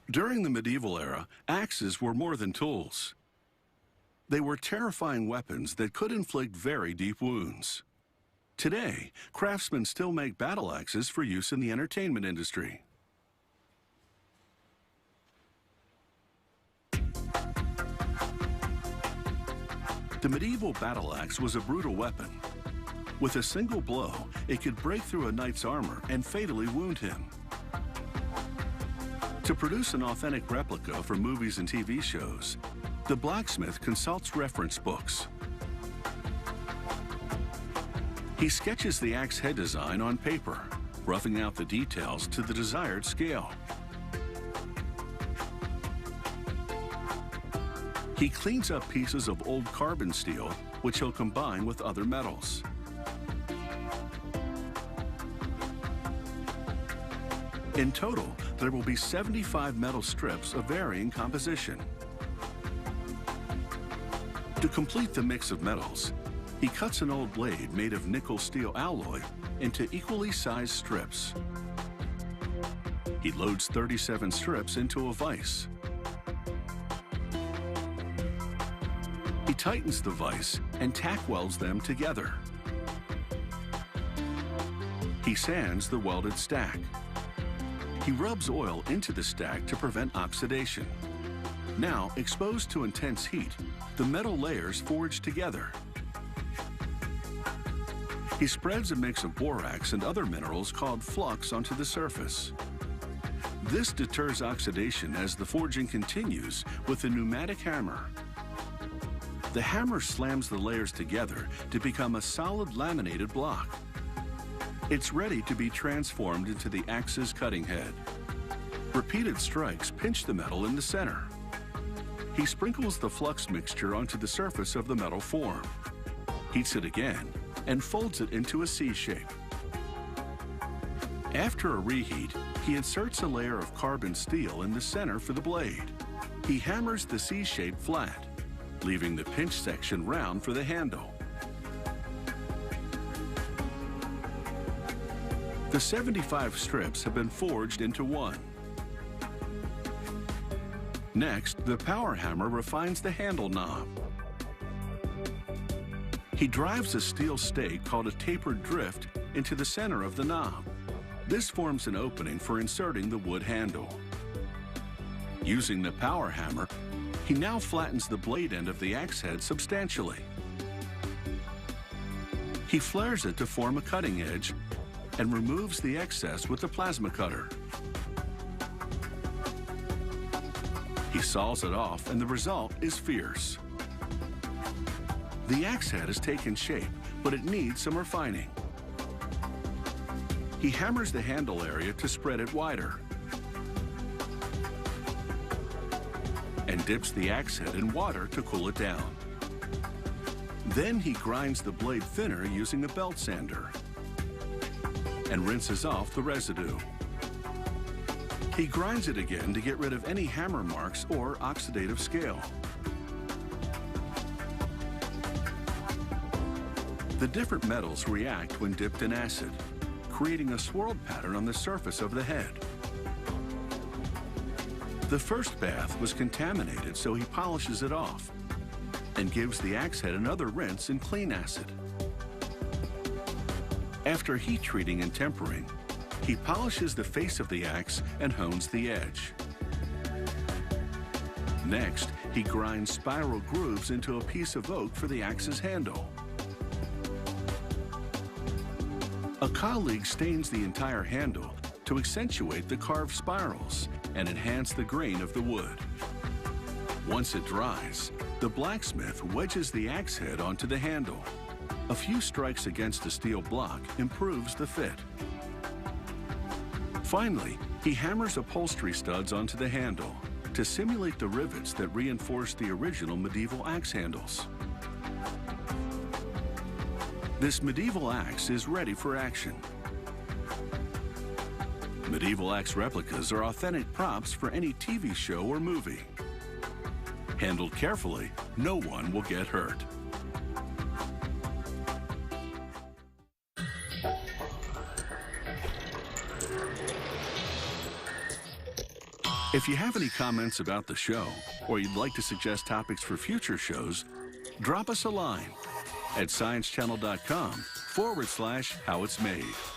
During the medieval era, axes were more than tools. They were terrifying weapons that could inflict very deep wounds. Today, craftsmen still make battle axes for use in the entertainment industry. The medieval battle axe was a brutal weapon. With a single blow, it could break through a knight's armor and fatally wound him. To produce an authentic replica for movies and TV shows, the blacksmith consults reference books. He sketches the axe head design on paper, roughing out the details to the desired scale. He cleans up pieces of old carbon steel, which he'll combine with other metals. In total, there will be 75 metal strips of varying composition. To complete the mix of metals, he cuts an old blade made of nickel steel alloy into equally sized strips. He loads 37 strips into a vise. He tightens the vise and tack welds them together. He sands the welded stack. He rubs oil into the stack to prevent oxidation. Now, exposed to intense heat, the metal layers forge together. He spreads a mix of borax and other minerals called flux onto the surface. This deters oxidation as the forging continues with a pneumatic hammer. The hammer slams the layers together to become a solid laminated block. It's ready to be transformed into the axe's cutting head. Repeated strikes pinch the metal in the center. He sprinkles the flux mixture onto the surface of the metal form, heats it again, and folds it into a C shape. After a reheat, he inserts a layer of carbon steel in the center for the blade. He hammers the C shape flat, leaving the pinch section round for the handle. The 75 strips have been forged into one. Next, the power hammer refines the handle knob. He drives a steel stake called a tapered drift into the center of the knob. This forms an opening for inserting the wood handle. Using the power hammer, he now flattens the blade end of the axe head substantially. He flares it to form a cutting edge and removes the excess with the plasma cutter. He saws it off, and the result is fierce. The axe head has taken shape, but it needs some refining. He hammers the handle area to spread it wider and dips the axe head in water to cool it down. Then he grinds the blade thinner using a belt sander and rinses off the residue. He grinds it again to get rid of any hammer marks or oxidative scale. The different metals react when dipped in acid, creating a swirled pattern on the surface of the head. The first bath was contaminated, so he polishes it off and gives the axe head another rinse in clean acid. After heat treating and tempering, he polishes the face of the axe and hones the edge. Next, he grinds spiral grooves into a piece of oak for the axe's handle. A colleague stains the entire handle to accentuate the carved spirals and enhance the grain of the wood. Once it dries, the blacksmith wedges the axe head onto the handle. A few strikes against the steel block improves the fit. Finally, he hammers upholstery studs onto the handle to simulate the rivets that reinforce the original medieval axe handles. This medieval axe is ready for action. Medieval axe replicas are authentic props for any TV show or movie. Handled carefully, no one will get hurt. If you have any comments about the show, or you'd like to suggest topics for future shows, drop us a line at sciencechannel.com/howitsmade.